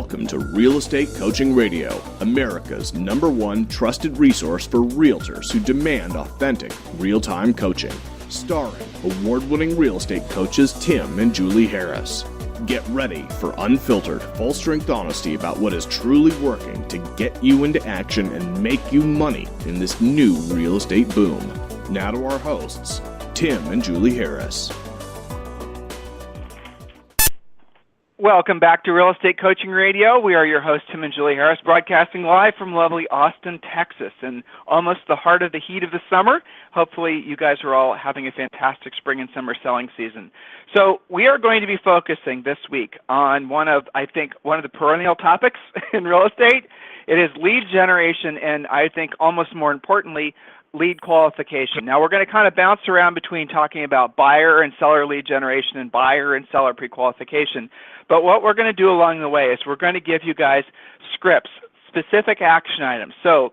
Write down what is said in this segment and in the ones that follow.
Welcome to Real Estate Coaching Radio, America's #1 trusted resource for realtors who demand authentic, real-time coaching. Starring award-winning real estate coaches Tim and Julie Harris. Get ready for unfiltered, full-strength honesty about what is truly working to get you into action and make you money in this new real estate boom. Now to our hosts, Tim and Julie Harris. Welcome back to Real Estate Coaching Radio. We are your hosts, Tim and Julie Harris, broadcasting live from lovely Austin, Texas, and almost the heart of the heat of the summer. Hopefully you guys are all having a fantastic spring and summer selling season. So we are going to be focusing this week on one of the perennial topics in real estate. It is lead generation, and I think almost more importantly, lead qualification. Now we're going to kind of bounce around between talking about buyer and seller lead generation and buyer and seller pre-qualification. But what we're going to do along the way is we're going to give you guys scripts, specific action items. So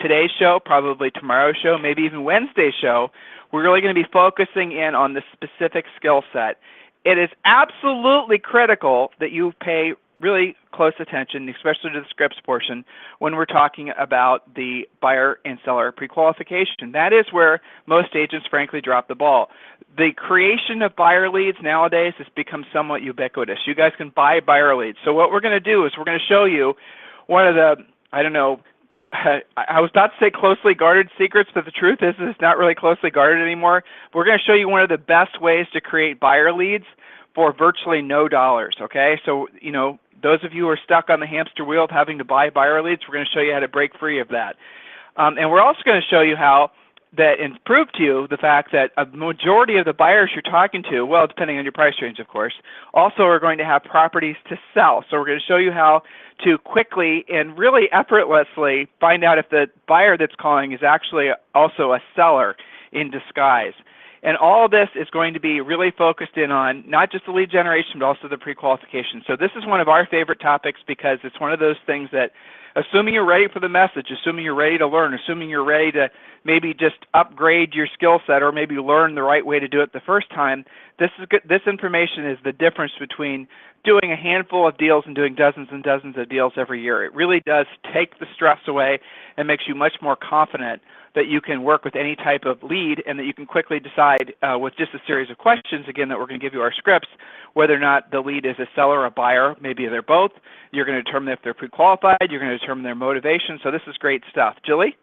today's show, probably tomorrow's show, maybe even Wednesday's show, we're really going to be focusing in on the specific skill set. It is absolutely critical that you pay really close attention, especially to the scripts portion, when we're talking about the buyer and seller pre-qualification. That is where most agents, frankly, drop the ball. The creation of buyer leads nowadays has become somewhat ubiquitous. You guys can buy buyer leads. So what we're going to do is we're going to show you one of the, I was about to say closely guarded secrets, but the truth is it's not really closely guarded anymore. We're going to show you one of the best ways to create buyer leads for virtually no dollars, okay? So, those of you who are stuck on the hamster wheel of having to buy buyer leads, we're going to show you how to break free of that. And we're also going to show you how that, and prove to you the fact that a majority of the buyers you're talking to, well, depending on your price range, of course, also are going to have properties to sell. So we're going to show you how to quickly and really effortlessly find out if the buyer that's calling is actually also a seller in disguise. And all of this is going to be really focused in on not just the lead generation, but also the pre-qualification. So this is one of our favorite topics because it's one of those things that, assuming you're ready for the message, assuming you're ready to learn, assuming you're ready to maybe just upgrade your skill set or maybe learn the right way to do it the first time, this information is the difference between doing a handful of deals and doing dozens and dozens of deals every year. It really does take the stress away and makes you much more confident that you can work with any type of lead and that you can quickly decide with just a series of questions, again, that we're going to give you our scripts, whether or not the lead is a seller or a buyer. Maybe they're both. You're going to determine if they're pre-qualified. You're going to determine their motivation. So this is great stuff. Julie?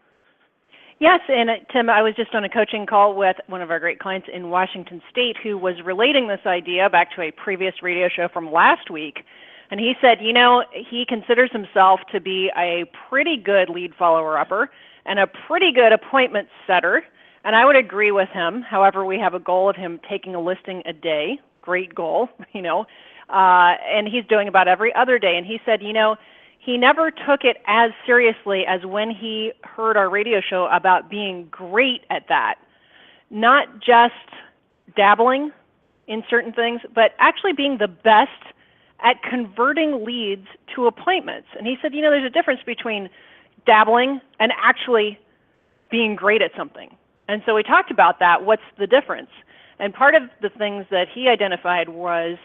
Yes, and Tim, I was just on a coaching call with one of our great clients in Washington State who was relating this idea back to a previous radio show from last week. And he said, he considers himself to be a pretty good lead follower-upper and a pretty good appointment setter. And I would agree with him. However, we have a goal of him taking a listing a day. Great goal, and he's doing about every other day. And he said, he never took it as seriously as when he heard our radio show about being great at that. Not just dabbling in certain things, but actually being the best at converting leads to appointments. And he said, there's a difference between dabbling and actually being great at something. And so we talked about that. What's the difference? And part of the things that he identified was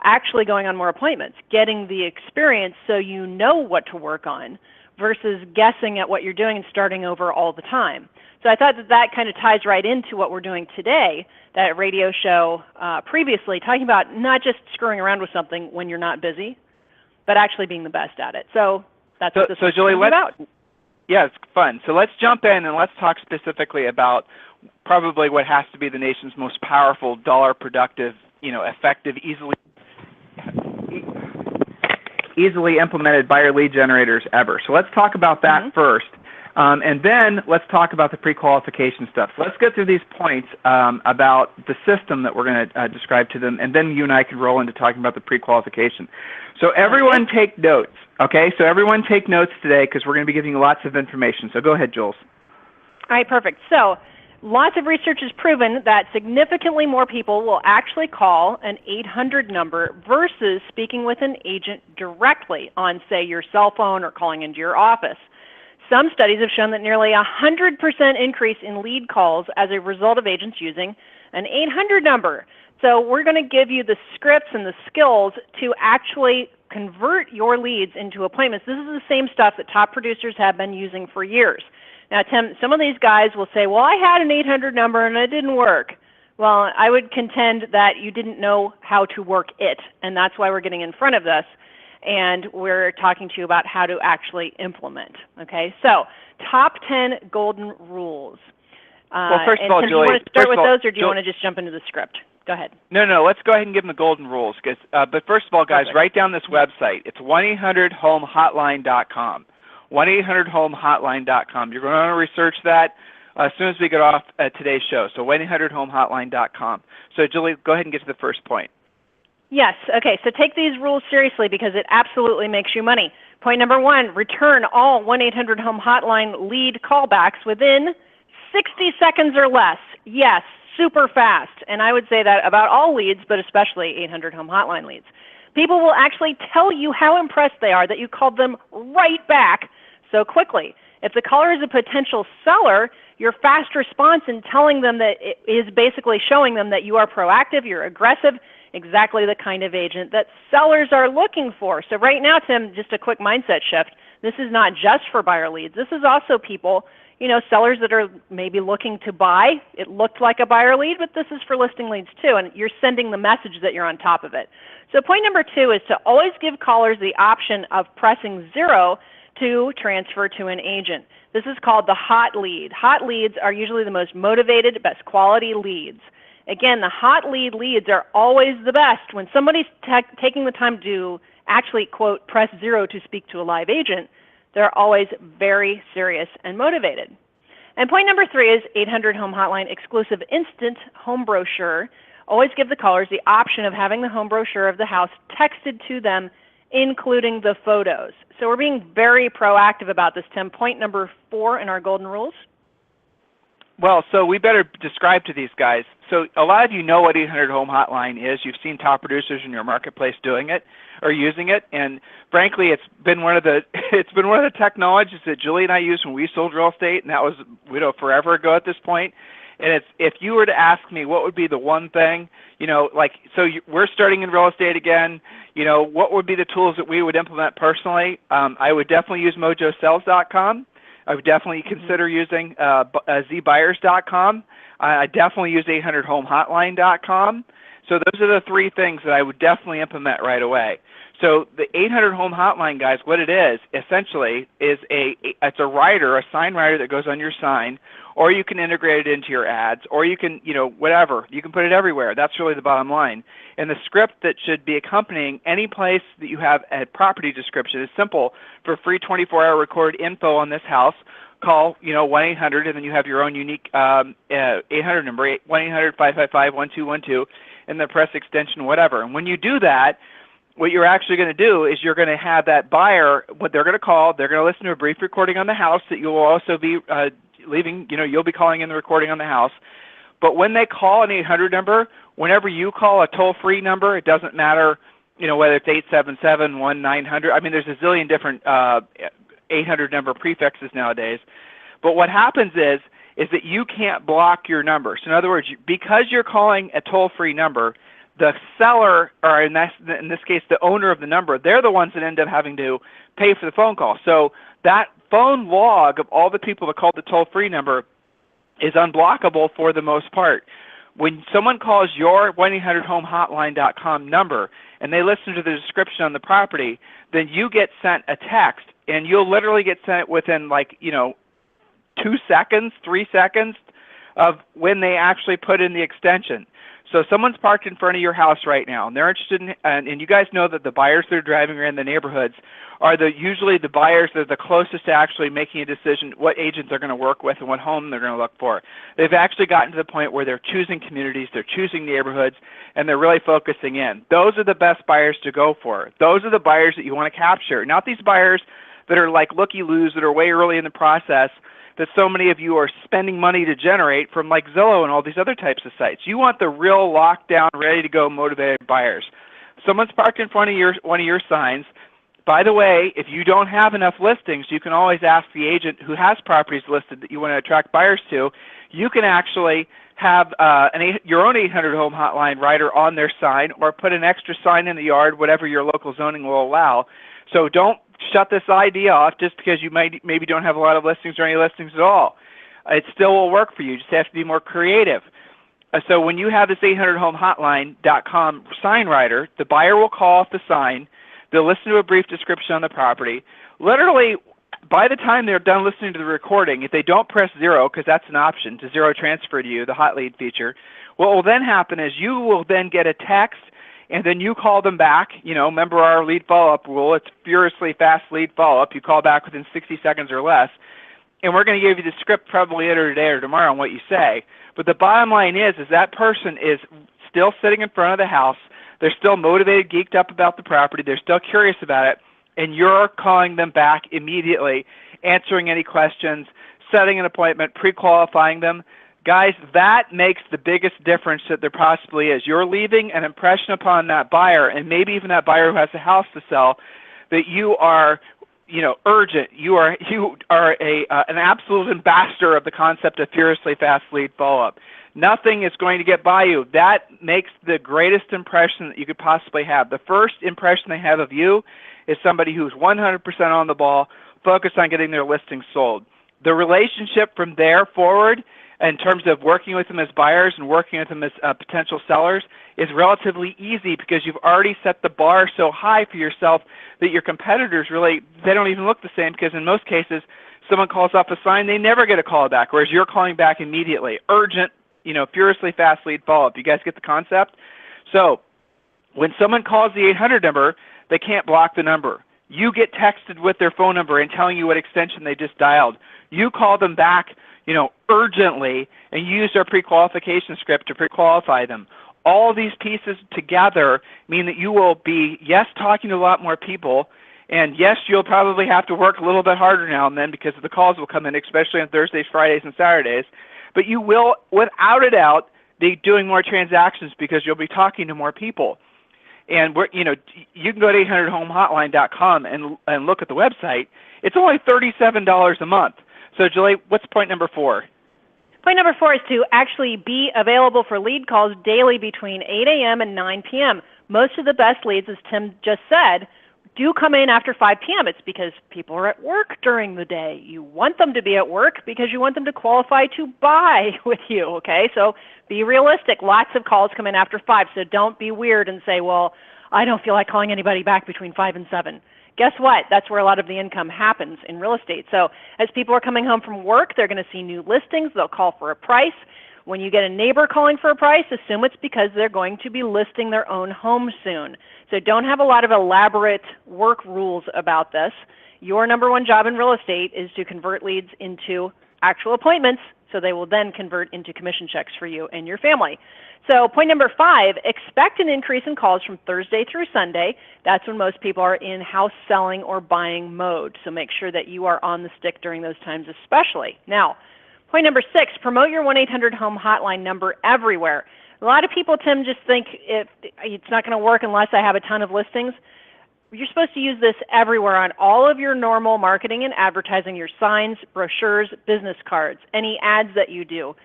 actually going on more appointments, getting the experience so you know what to work on versus guessing at what you're doing and starting over all the time. So I thought that kind of ties right into what we're doing today, that radio show previously, talking about not just screwing around with something when you're not busy, but actually being the best at it. So that's what this is about. Yeah, it's fun. So let's jump in and let's talk specifically about probably what has to be the nation's most powerful, dollar-productive, effective, easily implemented buyer lead generators ever. So let's talk about that first. And then let's talk about the pre-qualification stuff. So let's go through these points about the system that we're going to describe to them, and then you and I can roll into talking about the pre-qualification. So everyone take notes, okay? So everyone take notes today because we're going to be giving you lots of information. So go ahead, Jules. All right, perfect. So lots of research has proven that significantly more people will actually call an 800 number versus speaking with an agent directly on, say, your cell phone or calling into your office. Some studies have shown that nearly 100% increase in lead calls as a result of agents using an 800 number. So we're going to give you the scripts and the skills to actually convert your leads into appointments. This is the same stuff that top producers have been using for years. Now, Tim, some of these guys will say, well, I had an 800 number and it didn't work. Well, I would contend that you didn't know how to work it, and that's why we're getting in front of this, and we're talking to you about how to actually implement. Okay, so top 10 golden rules. Well, first of all, Tim, Julie, do you want to start with those, or do you want to just jump into the script? Go ahead. No, let's go ahead and give them the golden rules. But first of all, guys, write down this website. It's 1-800-HOME-HOTLINE.com. 1-800-HOME-HOTLINE.com. You're going to want to research that as soon as we get off today's show. So 1-800-HOME-HOTLINE.com. So, Julie, go ahead and get to the first point. Yes. Okay. So take these rules seriously because it absolutely makes you money. Point number 1, return all 1-800-HOME-HOTLINE lead callbacks within 60 seconds or less. Yes, super fast. And I would say that about all leads, but especially 800-HOME-HOTLINE leads. People will actually tell you how impressed they are that you called them right back so quickly. If the caller is a potential seller, your fast response in telling them that it is basically showing them that you are proactive, you're aggressive, exactly the kind of agent that sellers are looking for. So right now, Tim, just a quick mindset shift. This is not just for buyer leads. This is also people, sellers that are maybe looking to buy. It looked like a buyer lead, but this is for listing leads too, and you're sending the message that you're on top of it. So point number 2 is to always give callers the option of pressing 0 to transfer to an agent. This is called the hot lead. Hot leads are usually the most motivated, best quality leads. Again, the hot leads are always the best. When somebody's taking the time to actually, quote, press 0 to speak to a live agent, they're always very serious and motivated. And point number 3 is 800-HOME-HOTLINE exclusive instant home brochure. Always give the callers the option of having the home brochure of the house texted to them, including the photos. So we're being very proactive about this, Tim. Point number 4 in our golden rules. Well, so we better describe to these guys. So a lot of you know what 800-HOME-HOTLINE is. You've seen top producers in your marketplace doing it or using it, and frankly, it's been one of the technologies that Julie and I used when we sold real estate, and that was forever ago at this point. And if you were to ask me what would be the one thing, we're starting in real estate again, what would be the tools that we would implement personally? I would definitely use mojosales.com. I would definitely consider using zbuyers.com. I definitely use 800-HOME-HOTLINE.com. So those are the 3 things that I would definitely implement right away. So the 800-HOME-HOTLINE, guys, what it is essentially is it's a rider, a sign rider that goes on your sign, or you can integrate it into your ads, or you can, whatever. You can put it everywhere. That's really the bottom line. And the script that should be accompanying any place that you have a property description is simple. For free 24-hour record info on this house, call 1-800, and then you have your own unique 800 number, 1-800-555-1212, and then press extension whatever. And when you do that, what you're actually going to do is you're going to have that buyer, what they're going to call, they're going to listen to a brief recording on the house that you will also be leaving, you'll be calling in the recording on the house. But when they call an 800 number, whenever you call a toll-free number, it doesn't matter, whether it's 877-1900. I mean, there's a zillion different 800 number prefixes nowadays. But what happens is that you can't block your number. So in other words, because you're calling a toll-free number, the seller, or in this case the owner of the number, they're the ones that end up having to pay for the phone call. So that phone log of all the people that called the toll-free number is unblockable for the most part. When someone calls your 1-800-HOME-HOTLINE.com number and they listen to the description on the property, then you get sent a text, and you'll literally get sent within 2 seconds, 3 seconds of when they actually put in the extension. So someone's parked in front of your house right now, and they're interested in, and you guys know that the buyers that are driving around the neighborhoods are usually the buyers that are the closest to actually making a decision what agents they're going to work with and what home they're going to look for. They've actually gotten to the point where they're choosing communities, they're choosing neighborhoods, and they're really focusing in. Those are the best buyers to go for. Those are the buyers that you want to capture, not these buyers that are like looky-loos that are way early in the process that so many of you are spending money to generate from like Zillow and all these other types of sites. You want the real lockdown, ready-to-go, motivated buyers. Someone's parked in front of one of your signs. by the way, if you don't have enough listings, you can always ask the agent who has properties listed that you want to attract buyers to. You can actually have your own 800 home hotline rider on their sign, or put an extra sign in the yard, whatever your local zoning will allow. So don't shut this idea off just because you maybe don't have a lot of listings or any listings at all. It still will work for you. You just have to be more creative. So when you have this 800homehotline.com sign rider, the buyer will call off the sign. They'll listen to a brief description on the property. Literally, by the time they're done listening to the recording, if they don't press 0, because that's an option, to 0 transfer to you, the hot lead feature, what will then happen is you will then get a text, and then you call them back. Remember our lead follow-up rule. It's furiously fast lead follow-up. You call back within 60 seconds or less. And we're going to give you the script probably later today or tomorrow on what you say. But the bottom line is that person is still sitting in front of the house. They're still motivated, geeked up about the property. They're still curious about it. And you're calling them back immediately, answering any questions, setting an appointment, pre-qualifying them. Guys, that makes the biggest difference that there possibly is. You're leaving an impression upon that buyer, and maybe even that buyer who has a house to sell, that you are urgent. You are an absolute ambassador of the concept of furiously fast lead follow-up. Nothing is going to get by you. That makes the greatest impression that you could possibly have. The first impression they have of you is somebody who's 100% on the ball, focused on getting their listing sold. The relationship from there forward, in terms of working with them as buyers and working with them as potential sellers, is relatively easy because you've already set the bar so high for yourself that your competitors they don't even look the same, because in most cases, someone calls off a sign, they never get a call back, whereas you're calling back immediately. Urgent, furiously fast lead follow-up. You guys get the concept? So when someone calls the 800 number, they can't block the number. You get texted with their phone number and telling you what extension they just dialed. You call them back, urgently, and you use our pre-qualification script to pre-qualify them. All these pieces together mean that you will be, yes, talking to a lot more people, and yes, you'll probably have to work a little bit harder now and then because the calls will come in, especially on Thursdays, Fridays, and Saturdays. But you will, without a doubt, be doing more transactions because you'll be talking to more people. And you can go to 800homehotline.com and look at the website. It's only $37 a month. So, Julie, what's point number 4? Point number 4 is to actually be available for lead calls daily between 8 a.m. and 9 p.m. Most of the best leads, as Tim just said, do come in after 5 p.m. It's because people are at work during the day. You want them to be at work because you want them to qualify to buy with you, okay? So be realistic. Lots of calls come in after 5, so don't be weird and say, well, I don't feel like calling anybody back between 5 and 7. Guess what? That's where a lot of the income happens in real estate. So as people are coming home from work, they're going to see new listings. They'll call for a price. When you get a neighbor calling for a price, assume it's because they're going to be listing their own home soon. So don't have a lot of elaborate work rules about this. Your number one job in real estate is to convert leads into actual appointments, so they will then convert into commission checks for you and your family. So point number 5, expect an increase in calls from Thursday through Sunday. That's when most people are in house selling or buying mode. So make sure that you are on the stick during those times especially. Now, point number 6, promote your 1-800-HOME hotline number everywhere. A lot of people, Tim, just think it's not going to work unless I have a ton of listings. You're supposed to use this everywhere on all of your normal marketing and advertising, your signs, brochures, business cards, any ads that you do,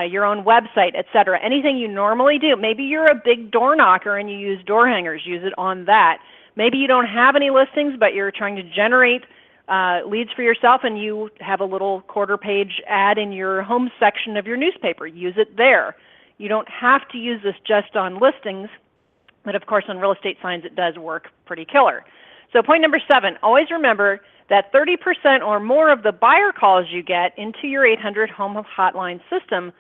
your own website, etc. Anything you normally do. Maybe you're a big door knocker and you use door hangers. Use it on that. Maybe you don't have any listings, but you're trying to generate leads for yourself and you have a little quarter-page ad in your home section of your newspaper. Use it there. You don't have to use this just on listings, but of course on real estate signs it does work pretty killer. So point number 7, always remember that 30% or more of the buyer calls you get into your 800 home hotline system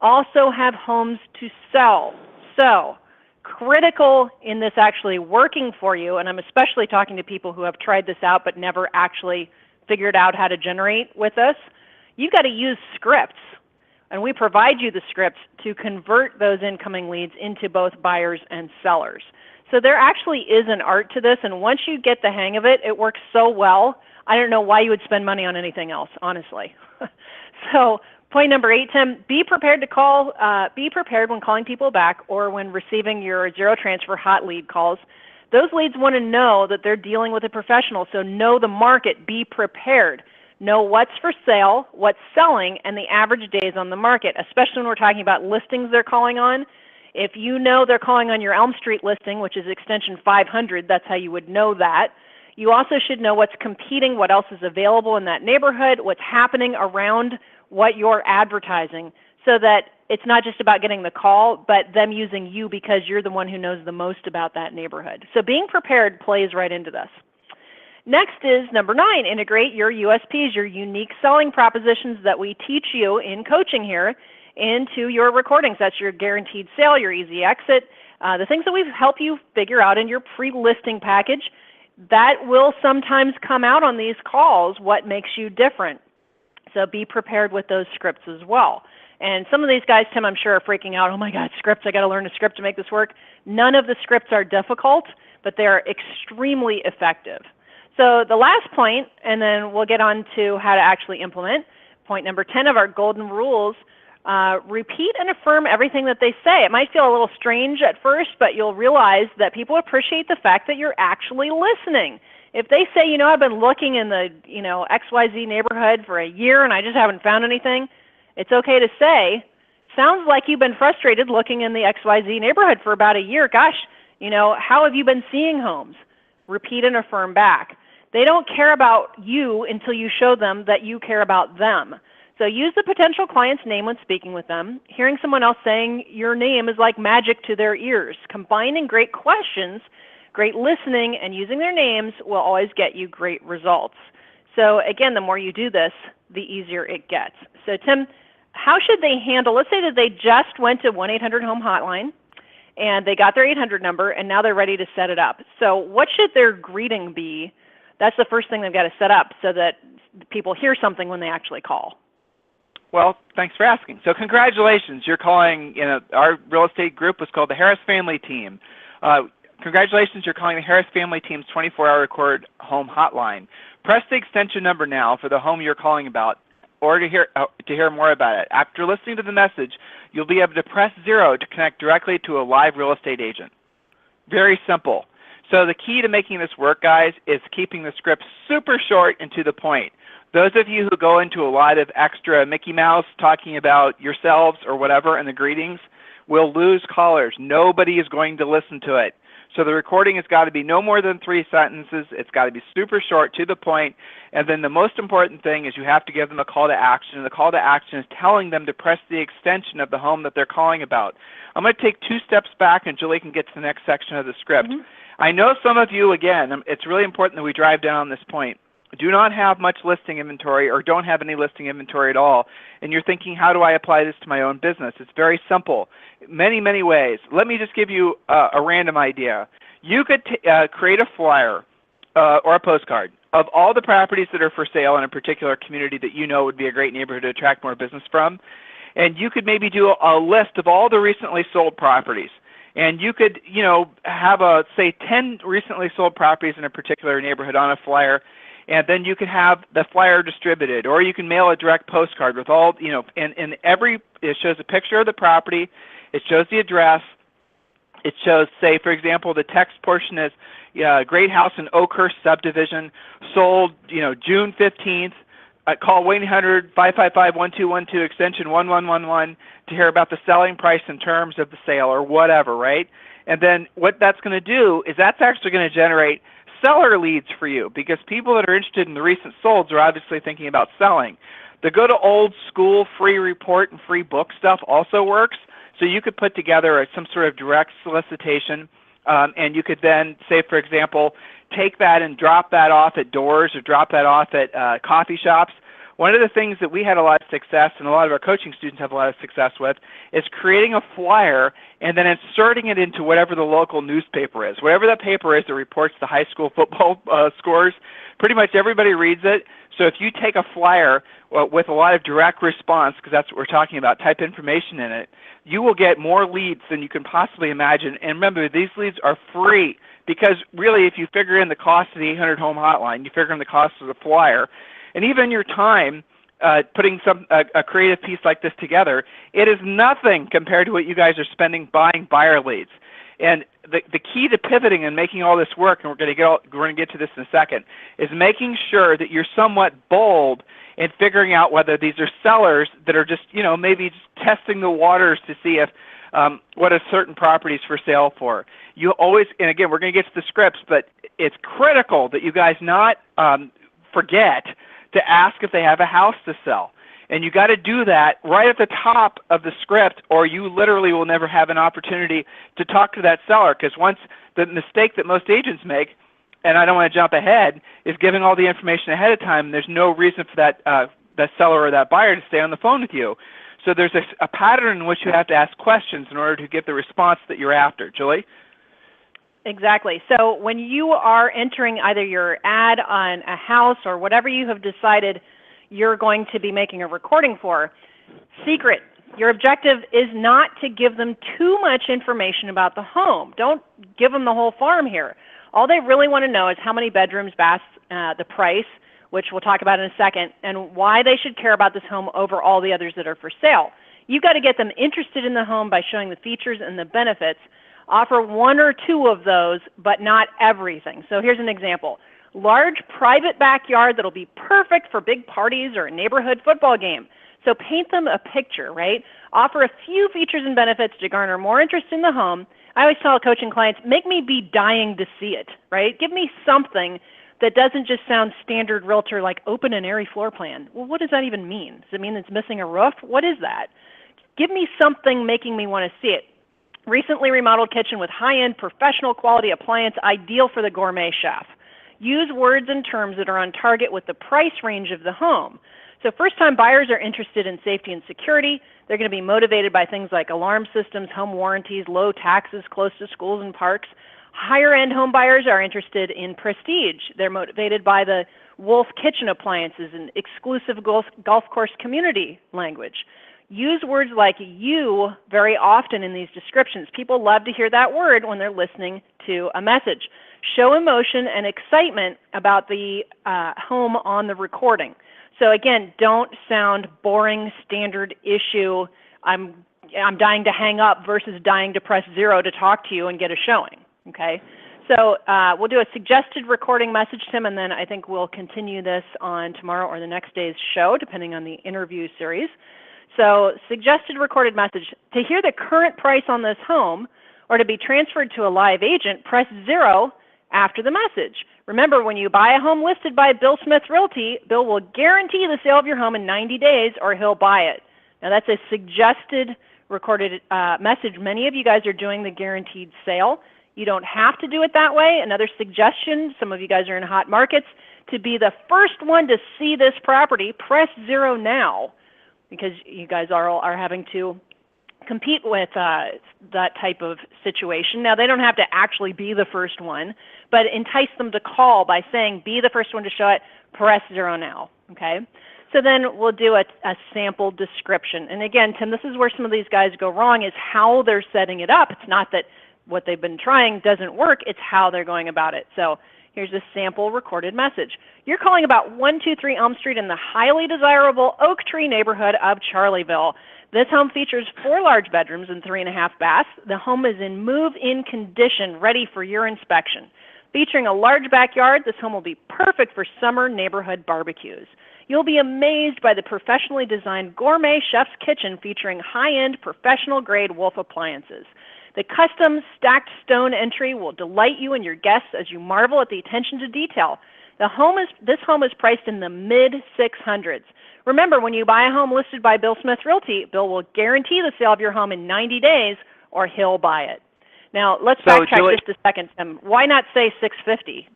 also have homes to sell. So critical in this actually working for you, and I'm especially talking to people who have tried this out but never actually figured out how to generate with us, you've got to use scripts. And we provide you the scripts to convert those incoming leads into both buyers and sellers. So there actually is an art to this, and once you get the hang of it, it works so well, I don't know why you would spend money on anything else, honestly. So point number 8, Tim, be prepared to call, be prepared when calling people back or when receiving your zero transfer hot lead calls Those leads want to know that they're dealing with a professional, so know the market, be prepared. Know what's for sale, what's selling, and the average days on the market, especially when we're talking about listings they're calling on. If you know they're calling on your Elm Street listing, which is extension 500, that's how you would know that. You also should know what's competing, what else is available in that neighborhood, what's happening around what you're advertising, so that it's not just about getting the call, but them using you because you're the one who knows the most about that neighborhood. So being prepared plays right into this. Next is number 9, integrate your USPs, your unique selling propositions that we teach you in coaching here, into your recordings. That's your guaranteed sale, your easy exit, the things that we've helped you figure out in your pre-listing package. That will sometimes come out on these calls, what makes you different. So be prepared with those scripts as well. And some of these guys, Tim, I'm sure are freaking out, oh my God, scripts, I got to learn a script to make this work. None of the scripts are difficult, but they're extremely effective. So the last point, and then we'll get on to how to actually implement, point number 10 of our golden rules, repeat and affirm everything that they say. It might feel a little strange at first, but you'll realize that people appreciate the fact that you're actually listening. If they say, you know, I've been looking in the, XYZ neighborhood for a year and I just haven't found anything, it's okay to say, sounds like you've been frustrated looking in the XYZ neighborhood for about a year. Gosh, how have you been seeing homes? Repeat and affirm back. They don't care about you until you show them that you care about them. So use the potential client's name when speaking with them. Hearing someone else saying your name is like magic to their ears. Combining great questions, great listening, and using their names will always get you great results. So again, the more you do this, the easier it gets. So Tim, how should they handle, let's say that they just went to 1-800-HOME hotline and they got their 800 number and now they're ready to set it up. So what should their greeting be? That's the first thing they've got to set up so that people hear something when they actually call. Well, thanks for asking. So congratulations. You're calling, our real estate group was called the Harris Family Team. Congratulations, you're calling the Harris Family Team's 24-hour record home hotline. Press the extension number now for the home you're calling about or to hear more about it. After listening to the message, you'll be able to press 0 to connect directly to a live real estate agent. Very simple. So the key to making this work, guys, is keeping the script super short and to the point. Those of you who go into a lot of extra Mickey Mouse talking about yourselves or whatever in the greetings will lose callers. Nobody is going to listen to it. So the recording has got to be no more than 3 sentences. It's got to be super short, to the point. And then the most important thing is you have to give them a call to action. And the call to action is telling them to press the extension of the home that they're calling about. I'm going to take 2 steps back, and Julie can get to the next section of the script. I know some of you, again, it's really important that we drive down on this point, do not have much listing inventory or don't have any listing inventory at all, and you're thinking, how do I apply this to my own business? It's very simple. Many, many ways. Let me just give you a random idea. You could create a flyer or a postcard of all the properties that are for sale in a particular community that you know would be a great neighborhood to attract more business from, and you could maybe do a list of all the recently sold properties. And you could, have say 10 recently sold properties in a particular neighborhood on a flyer, and then you could have the flyer distributed, or you can mail a direct postcard with all, and it shows a picture of the property, it shows the address, it shows, say, for example, the text portion is great house in Oakhurst subdivision, sold, June 15th. Call 1-800-555-1212 extension 1111 to hear about the selling price and terms of the sale or whatever, right? And then what that's going to do is that's actually going to generate seller leads for you, because people that are interested in the recent solds are obviously thinking about selling. The go to old school free report and free book stuff also works. So you could put together some sort of direct solicitation, and you could then, say, for example, take that and drop that off at doors or drop that off at coffee shops. One of the things that we had a lot of success, and a lot of our coaching students have a lot of success with, is creating a flyer and then inserting it into whatever the local newspaper is. Whatever that paper is that reports the high school football scores, pretty much everybody reads it. So if you take a flyer with a lot of direct response, because that's what we're talking about, type information in it, you will get more leads than you can possibly imagine. And remember, these leads are free, because really if you figure in the cost of the 800-home hotline, you figure in the cost of the flyer, and even your time putting a creative piece like this together, it is nothing compared to what you guys are spending buying buyer leads. And the key to pivoting and making all this work, and we're going to get to this in a second, is making sure that you're somewhat bold in figuring out whether these are sellers that are just, maybe just testing the waters to see if what a certain property is for sale for. You always, and again, we're going to get to the scripts, but it's critical that you guys not forget to ask if they have a house to sell. And you got to do that right at the top of the script, or you literally will never have an opportunity to talk to that seller. Because once the mistake that most agents make, and I don't want to jump ahead, is giving all the information ahead of time. There's no reason for that seller or that buyer to stay on the phone with you. So there's a pattern in which you have to ask questions in order to get the response that you're after. Julie? Exactly. So when you are entering either your ad on a house or whatever you have decided you're going to be making a recording for, secret. Your objective is not to give them too much information about the home. Don't give them the whole farm here. All they really want to know is how many bedrooms, baths, the price, which we'll talk about in a second, and why they should care about this home over all the others that are for sale. You've got to get them interested in the home by showing the features and the benefits. Offer one or two of those, but not everything. So here's an example. Large private backyard that'll be perfect for big parties or a neighborhood football game. So paint them a picture, right? Offer a few features and benefits to garner more interest in the home. I always tell coaching clients, make me be dying to see it, right? Give me something that doesn't just sound standard realtor like open and airy floor plan. Well, what does that even mean? Does it mean it's missing a roof? What is that? Give me something making me want to see it. Recently remodeled kitchen with high-end professional quality appliance, ideal for the gourmet chef. Use words and terms that are on target with the price range of the home. So first-time buyers are interested in safety and security. They're going to be motivated by things like alarm systems, home warranties, low taxes close to schools and parks. Higher-end home buyers are interested in prestige. They're motivated by the Wolf kitchen appliances and exclusive golf course community language. Use words like you very often in these descriptions. People love to hear that word when they're listening to a message. Show emotion and excitement about the home on the recording. So again, don't sound boring, standard issue, I'm dying to hang up versus dying to press 0 to talk to you and get a showing. Okay? So we'll do a suggested recording message, Tim, and then I think we'll continue this on tomorrow or the next day's show, depending on the interview series. So suggested recorded message. To hear the current price on this home or to be transferred to a live agent, press 0 after the message. Remember, when you buy a home listed by Bill Smith Realty, Bill will guarantee the sale of your home in 90 days or he'll buy it. Now that's a suggested recorded message. Many of you guys are doing the guaranteed sale. You don't have to do it that way. Another suggestion, some of you guys are in hot markets, to be the first one to see this property, press 0 now, because you guys are having to compete with that type of situation. Now, they don't have to actually be the first one, but entice them to call by saying, be the first one to show it, press 0 now, okay? So then we'll do a sample description. And again, Tim, this is where some of these guys go wrong, is how they're setting it up. It's not that what they've been trying doesn't work, it's how they're going about it. So here's a sample recorded message. You're calling about 123 Elm Street in the highly desirable Oak Tree neighborhood of Charleville. This home features 4 large bedrooms and 3.5 baths. The home is in move-in condition, ready for your inspection. Featuring a large backyard, this home will be perfect for summer neighborhood barbecues. You'll be amazed by the professionally designed gourmet chef's kitchen featuring high-end professional-grade Wolf appliances. The custom stacked stone entry will delight you and your guests as you marvel at the attention to detail. This home is priced in the mid-600s. Remember, when you buy a home listed by Bill Smith Realty, Bill will guarantee the sale of your home in 90 days or he'll buy it. Now, let's backtrack just a second, Tim. Why not say 650?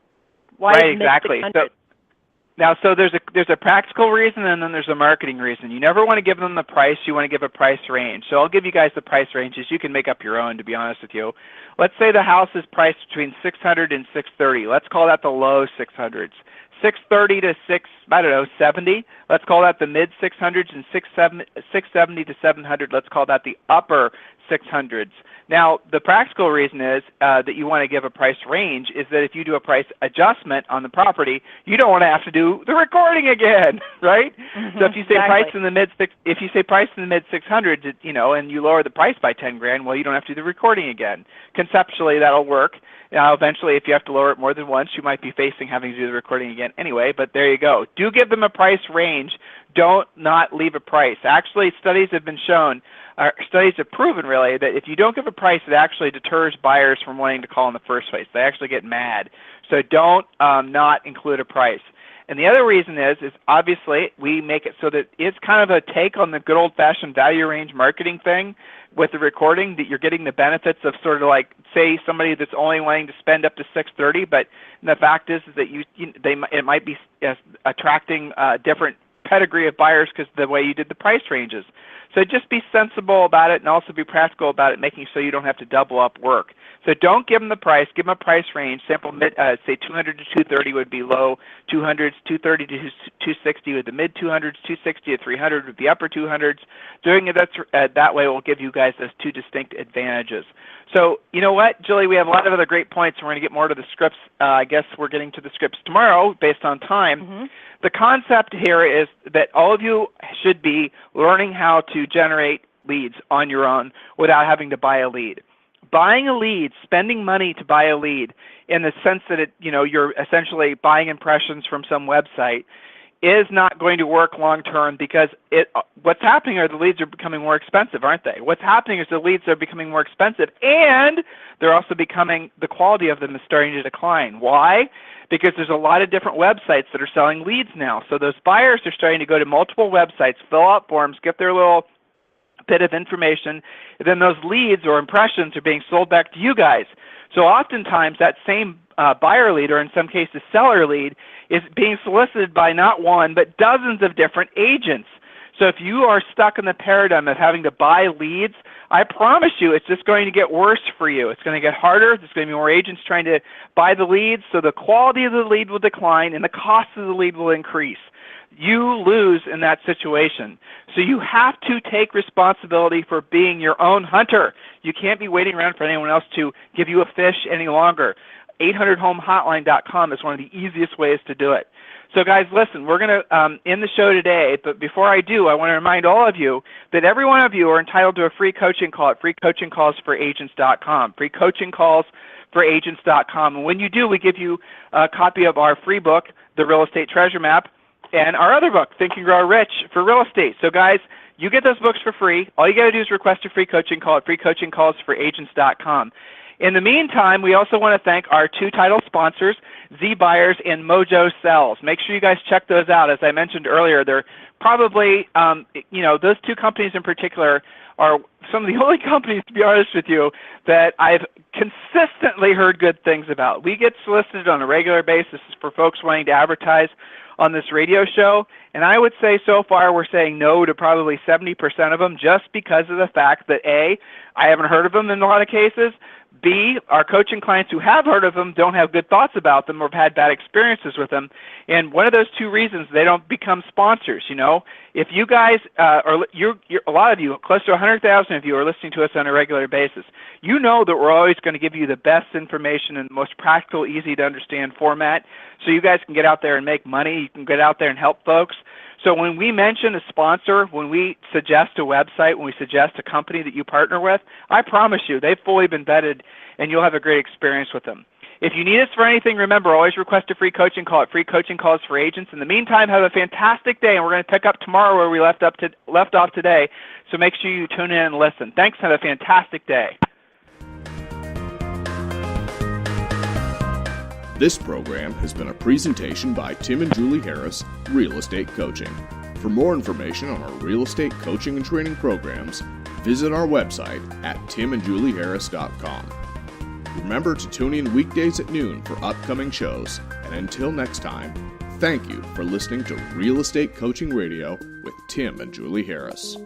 Why right, exactly. So there's a practical reason and then there's a marketing reason. You never want to give them the price. You want to give a price range. So I'll give you guys the price ranges. You can make up your own, to be honest with you. Let's say the house is priced between $600 and $630. Let's call that the low 600s. 630 to 670. Let's call that the mid 600s, and 670 to 700. Let's call that the upper 600s. Now, the practical reason is that you want to give a price range is that if you do a price adjustment on the property, you don't want to have to do the recording again, right? Mm-hmm, so if you say exactly. price in the mid 600s, and you lower the price by 10 grand, well, you don't have to do the recording again. Conceptually, that'll work. Now, eventually, if you have to lower it more than once, you might be facing having to do the recording again anyway, but there you go. Do give them a price range. Don't not leave a price. Actually, studies have proven, really, that if you don't give a price, it actually deters buyers from wanting to call in the first place. They actually get mad. So don't not include a price. And the other reason is obviously we make it so that it's kind of a take on the good old-fashioned value range marketing thing with the recording, that you're getting the benefits of sort of like, say, somebody that's only wanting to spend up to $630, but the fact is that it might be attracting a different pedigree of buyers because of the way you did the price ranges. So just be sensible about it and also be practical about it, making so you don't have to double up work. So don't give them the price. Give them a price range. Sample say 200 to 230 would be low 200s, 230 to 260 with the mid 200s, 260 to 300 with the upper 200s. Doing it that way will give you guys those two distinct advantages. So you know what, Julie, we have a lot of other great points, and we're going to get more to the scripts. I guess we're getting to the scripts tomorrow based on time. Mm-hmm. The concept here is that all of you should be learning how to generate leads on your own without having to buy a lead. Buying a lead, spending money to buy a lead in the sense that you're essentially buying impressions from some website is not going to work long term, because what's happening are the leads are becoming more expensive, aren't they? What's happening is the leads are becoming more expensive, and they're also becoming, the quality of them is starting to decline. Why? Because there's a lot of different websites that are selling leads now. So those buyers are starting to go to multiple websites, fill out forms, get their little bit of information, and then those leads or impressions are being sold back to you guys. So oftentimes that same buyer lead, or in some cases seller lead, is being solicited by not one but dozens of different agents. So if you are stuck in the paradigm of having to buy leads, I promise you it's just going to get worse for you. It's going to get harder. There's going to be more agents trying to buy the leads, so the quality of the lead will decline and the cost of the lead will increase. You lose in that situation. So you have to take responsibility for being your own hunter. You can't be waiting around for anyone else to give you a fish any longer. 800HOME-HOTLINE.com is one of the easiest ways to do it. So guys, listen, we're going to end the show today, but before I do, I want to remind all of you that every one of you are entitled to a free coaching call at freecoachingcallsforagents.com, freecoachingcallsforagents.com. And when you do, we give you a copy of our free book, The Real Estate Treasure Map, and our other book, Think and Grow Rich for Real Estate. So guys, you get those books for free. All you got to do is request a free coaching call at freecoachingcallsforagents.com. In the meantime, we also want to thank our two title sponsors, Z Buyers and Mojo Sells. Make sure you guys check those out. As I mentioned earlier, they're probably, those two companies in particular are some of the only companies, to be honest with you, that I've consistently heard good things about. We get solicited on a regular basis for folks wanting to advertise on this radio show, and I would say so far we're saying no to probably 70% of them, just because of the fact that A, I haven't heard of them in a lot of cases, B, our coaching clients who have heard of them don't have good thoughts about them or have had bad experiences with them. And one of those two reasons, they don't become sponsors. If you guys a lot of you, close to 100,000 of you are listening to us on a regular basis, you know that we're always going to give you the best information in the most practical, easy to understand format, so you guys can get out there and make money. You can get out there and help folks. So when we mention a sponsor, when we suggest a website, when we suggest a company that you partner with, I promise you they've fully been vetted and you'll have a great experience with them. If you need us for anything, remember, always request a free coaching call at Free Coaching Calls for Agents. In the meantime, have a fantastic day, and we're going to pick up tomorrow where we left off today. So make sure you tune in and listen. Thanks. Have a fantastic day. This program has been a presentation by Tim and Julie Harris, Real Estate Coaching. For more information on our real estate coaching and training programs, visit our website at timandjulieharris.com. Remember to tune in weekdays at noon for upcoming shows, and until next time, thank you for listening to Real Estate Coaching Radio with Tim and Julie Harris.